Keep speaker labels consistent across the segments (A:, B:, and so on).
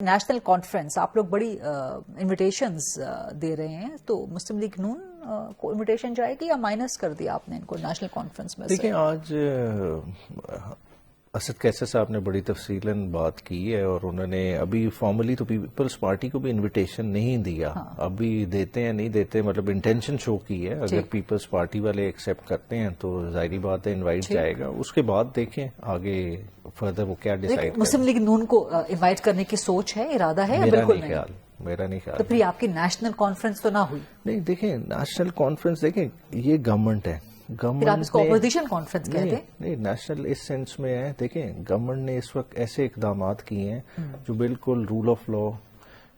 A: National conference آپ لوگ بڑی انویٹیشنز دے رہے ہیں، تو مسلم لیگ نون کو انویٹیشن جائے گی یا مائنس کر دیا آپ نے ان کو نیشنل کانفرنس میں سے؟
B: دیکھیں، آج اسد قیصر صاحب نے بڑی تفصیلاً بات کی ہے اور انہوں نے ابھی فارملی تو پیپلز پارٹی کو بھی انویٹیشن نہیں دیا. ابھی دیتے ہیں نہیں دیتے، مطلب انٹینشن شو کی ہے. اگر پیپلز پارٹی والے ایکسیپٹ کرتے ہیں تو ظاہری بات ہے انوائٹ جائے گا. اس کے بعد دیکھیں آگے فردر وہ کیا ڈیسائیڈ.
A: مسلم لیگ نون کو انوائٹ کرنے کی سوچ ہے، ارادہ ہے؟ بالکل نہیں.
B: میرا نہیں خیال.
A: تو پھر آپ کی نیشنل کانفرنس تو نہ ہوئی؟
B: نہیں، دیکھیں نیشنل کانفرنس، دیکھیں یہ گورنمنٹ ہے.
A: پھر آپ اس کو اپوزیشن کانفرنس کہتے ہیں؟
B: نہیں، نیشنل اس سینس میں ہے. دیکھیں گورنمنٹ نے اس وقت ایسے اقدامات کیے ہیں جو بالکل rule of law,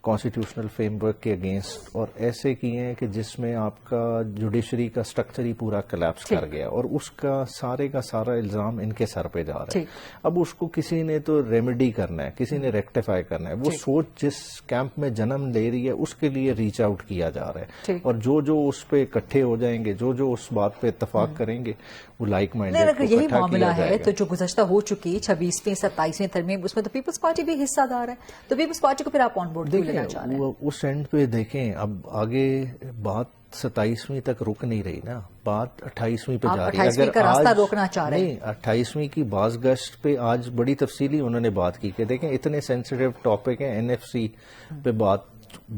B: constitutional framework کے اگینسٹ، اور ایسے کیے ہیں کہ جس میں آپ کا جوڈیشری کا اسٹرکچر ہی پورا کلیپس کر گیا اور اس کا سارا الزام ان کے سر پہ جا رہا ہے. اب اس کو کسی نے تو ریمیڈی کرنا ہے، کسی نے ریکٹیفائی کرنا ہے. وہ سوچ جس کیمپ میں جنم لے رہی ہے اس کے لیے ریچ آؤٹ کیا جا رہا ہے، اور جو اس پہ اکٹھے ہو جائیں گے، جو اس بات پہ اتفاق کریں گے، وہ لائک مائنڈیڈ کو اکٹھا کیا جائے گا.
A: یہی معاملہ ہے تو جو گزشتہ ہو چکی 26ویں 27ویں ترمیم، اس میں تو پیپلز پارٹی بھی حصہ دار ہے. تو پیپلز پارٹی کو پھر آپ آن بورڈ کیوں لینا چاہ رہے ہیں؟
B: اس اینڈ پہ دیکھیں اب آگے بات 27ویں تک رک نہیں رہی نا، بات 28ویں پہ جا رہی ہے.
A: اگر کا راستہ روکنا چاہ رہے ہیں،
B: 28ویں کی باز گشت پہ آج بڑی تفصیلی انہوں نے بات کی کہ دیکھیں اتنے سینسیٹیو ٹاپک ہیں. NFC پہ بات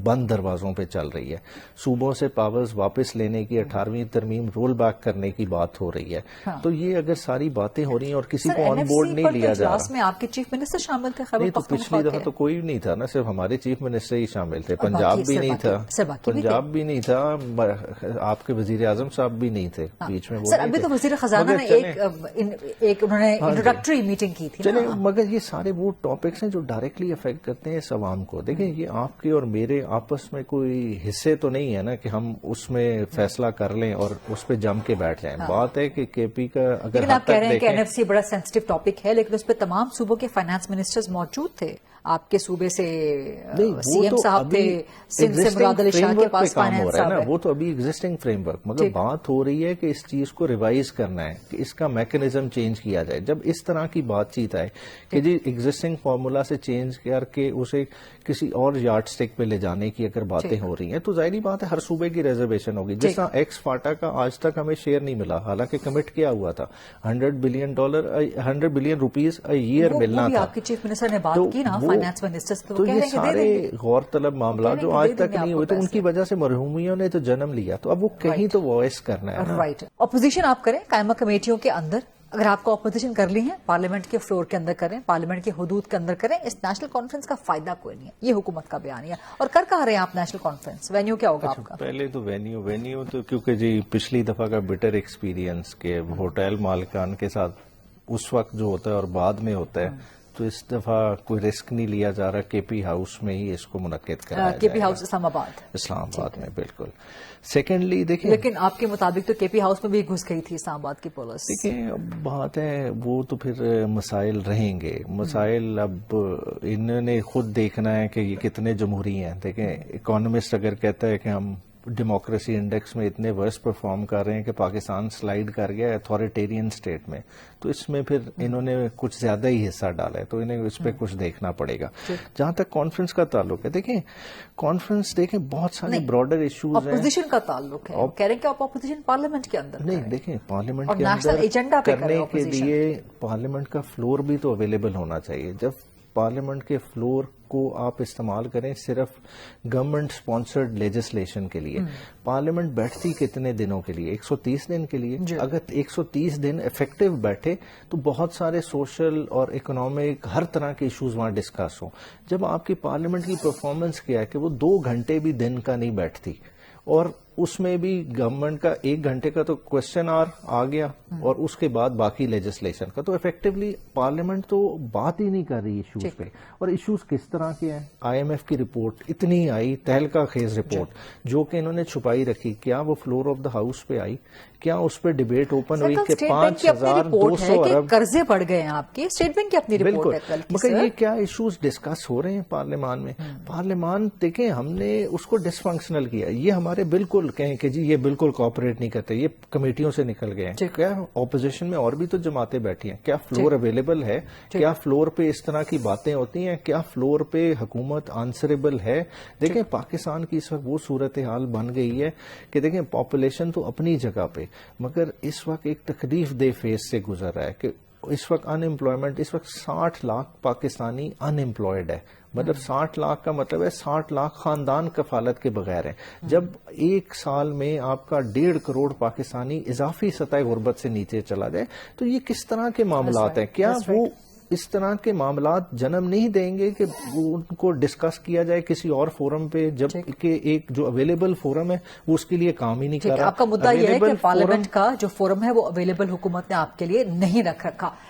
B: بند دروازوں پہ چل رہی ہے. صوبوں سے پاورز واپس لینے کی 18ویں ترمیم رول بیک کرنے کی بات ہو رہی ہے. تو یہ اگر ساری باتیں ہو رہی ہیں اور کسی کو آن بورڈ نہیں لیا جا رہا.
A: میں آپ کے چیف منسٹر شامل تھے؟
B: نہیں، تو پچھلی دفعہ تو کوئی نہیں تھا نا، صرف ہمارے چیف منسٹر ہی شامل تھے. پنجاب بھی نہیں تھا، آپ کے وزیر اعظم صاحب بھی نہیں تھے بیچ میں.
A: سر ابھی تو وزیر خزانہ نے ایک انہوں نے انٹروڈکٹری میٹنگ کی تھی.
B: چلیں، مگر یہ سارے وہ ٹاپکس ہیں جو ڈائریکٹلی افیکٹ کرتے ہیں اس عوام کو. دیکھیں یہ آپ کے اور میرے آپس میں کوئی حصے تو نہیں ہے نا کہ ہم اس میں فیصلہ کر لیں اور اس پہ جم کے بیٹھ جائیں. بات ہے کہ KP کا اگر
A: آپ کہہ رہے ہیں کہ NFC بڑا سینسٹیو ٹاپک ہے، لیکن اس پہ تمام صوبوں کے فائنانس منسٹرز موجود تھے. آپ کے صوبے سے CM صاحب تھے، سندھ سے مراد علی شاہ کے پاس فائنانس صاحب ہے.
B: وہ تو ابھی ایگزسٹنگ فریم ورک، مگر بات ہو رہی ہے کہ اس چیز کو ریوائز کرنا ہے، کہ اس کا میکنزم چینج کیا جائے. جب اس طرح کی بات چیت آئے کہ جی ایگزسٹنگ فارمولا سے چینج کر کے اسے کسی اور یارڈ سٹک پہ لے جانے کی اگر باتیں ہو رہی ہیں تو ظاہری بات ہے ہر صوبے کی ریزرویشن ہوگی. جس طرح ایکس فاٹا کا آج تک ہمیں شیئر نہیں ملا، حالانکہ کمٹ کیا ہوا تھا $100 بلین روپیز اے ایئر ملنا تھا.
A: آپ کے چیف منسٹر نے بات کی نا فائنانس منسٹر سے،
B: تو یہ سارے غور طلب معاملات جو آج تک نہیں ہوئے تو ان کی وجہ سے مرحومیوں نے تو جنم لیا، تو اب وہ کہیں تو وائس کرنا ہے.
A: رائٹ. اپوزیشن آپ کریں قائمہ کمیٹیوں کے اندر، اگر آپ کو اپوزیشن کر لی ہے پارلیمنٹ کے فلور کے اندر کریں، پارلیمنٹ کے حدود کے اندر کریں. اس نیشنل کانفرنس کا فائدہ کوئی نہیں ہے، یہ حکومت کا بیان ہے. اور کر کہاں رہے ہیں آپ نیشنل کانفرنس؟ وینیو کیا ہوگا آپ کا؟
B: پہلے تو وینیو تو کیونکہ جی پچھلی دفعہ کا بیٹر ایکسپیرینس کے ہوٹل مالکان کے ساتھ اس وقت جو ہوتا ہے اور بعد میں ہوتا ہے، تو اس دفعہ کوئی رسک نہیں لیا جا رہا. KP ہاؤس میں ہی اس کو منعقد کرا جائے گا.
A: KP ہاؤس اسلام آباد
B: میں بالکل. سیکنڈلی دیکھیں، لیکن
A: آپ کے مطابق تو KP ہاؤس میں بھی گھس گئی تھی اسلام آباد کی پولیس.
B: دیکھیں اب بات ہے، وہ تو پھر مسائل رہیں گے. مسائل اب انہوں نے خود دیکھنا ہے کہ یہ کتنے جمہوری ہیں. دیکھیں اکانومسٹ اگر کہتا ہے کہ ہم ڈیموکریسی انڈیکس میں اتنے ورس پرفارم کر رہے ہیں کہ پاکستان سلائیڈ کر گیا اتھارٹیرین اسٹیٹ میں، تو اس میں پھر انہوں نے کچھ زیادہ ہی حصہ ڈالا ہے، تو انہیں اس پہ کچھ دیکھنا پڑے گا. جہاں تک کانفرنس کا تعلق ہے، دیکھیں کانفرنس بہت سارے براڈر ایشوز ہیں.
A: اپوزیشن کا تعلق ہے، کہہ رہے ہیں کہ آپ اپوزیشن پارلیمنٹ کے اندر
B: نہیں. دیکھیں پارلیمنٹ کے اندر کرنے کے لیے پارلیمنٹ کا فلور بھی تو اویلیبل ہونا چاہیے. جب پارلیمنٹ کے فلور کو آپ استعمال کریں صرف گورنمنٹ سپانسرڈ لیجسلیشن کے لیے، پارلیمنٹ بیٹھتی کتنے دنوں کے لیے؟ 130 دن کے لیے. اگر 130 دن افیکٹو بیٹھے تو بہت سارے سوشل اور اکنامک ہر طرح کے ایشوز وہاں ڈسکس ہوں. جب آپ کی پارلیمنٹ کی پرفارمنس کیا ہے کہ وہ 2 گھنٹے بھی دن کا نہیں بیٹھتی، اور اس میں بھی گورنمنٹ کا 1 گھنٹے کا تو کوشچن آ گیا اور اس کے بعد باقی لیجسلیشن کا، تو افیکٹولی پارلیمنٹ تو بات ہی نہیں کر رہی ایشوز پہ. اور ایشوز کس طرح کے ہیں؟ IMF کی رپورٹ اتنی آئی، تہلکہ خیز رپورٹ، جو کہ انہوں نے چھپائی رکھی. کیا وہ فلور آف دا ہاؤس پہ آئی؟ کیا اس پہ ڈیبیٹ اوپن ہوئی کہ 5200 ارب
A: قرضے بڑھ گئے ہیں آپ کے؟ اسٹیٹ بینک کی اپنی رپورٹ ہے.
B: مگر یہ کیا ایشوز ڈسکس ہو رہے ہیں پارلیمان میں؟ پارلیمان دیکھیں ہم نے اس کو ڈس فنکشنل کیا. یہ ہمارے بالکل بالکل کہیں کہ جی یہ بالکل کوآپریٹ نہیں کرتے, یہ کمیٹیوں سے نکل گئے ہیں. کیا اپوزیشن میں اور بھی تو جماعتیں بیٹھی ہیں, کیا فلور اویلیبل ہے؟ کیا فلور پہ اس طرح کی باتیں ہوتی ہیں؟ کیا فلور پہ حکومت آنسریبل ہے؟ دیکھیں پاکستان کی اس وقت وہ صورتحال بن گئی ہے کہ دیکھیں پاپولیشن تو اپنی جگہ پہ, مگر اس وقت ایک تکلیف دہ فیز سے گزر رہا ہے کہ اس وقت ان امپلائمنٹ, اس وقت 60 لاکھ پاکستانی ان امپلائڈ ہے. مطلب 60 لاکھ کا مطلب ہے 60 لاکھ خاندان کفالت کے بغیر ہیں. جب ایک سال میں آپ کا 1.5 کروڑ پاکستانی اضافی سطح غربت سے نیچے چلا جائے تو یہ کس طرح کے معاملات ہیں؟ کیا وہ اس طرح کے معاملات جنم نہیں دیں گے کہ ان کو ڈسکس کیا جائے کسی اور فورم پہ, جب کہ ایک جو اویلیبل فورم ہے وہ اس کے لیے کام ہی نہیں کر رہا؟
A: آپ کا مدعا یہ ہے کہ پارلیمنٹ کا جو فورم ہے وہ اویلیبل حکومت نے آپ کے لیے نہیں رکھا.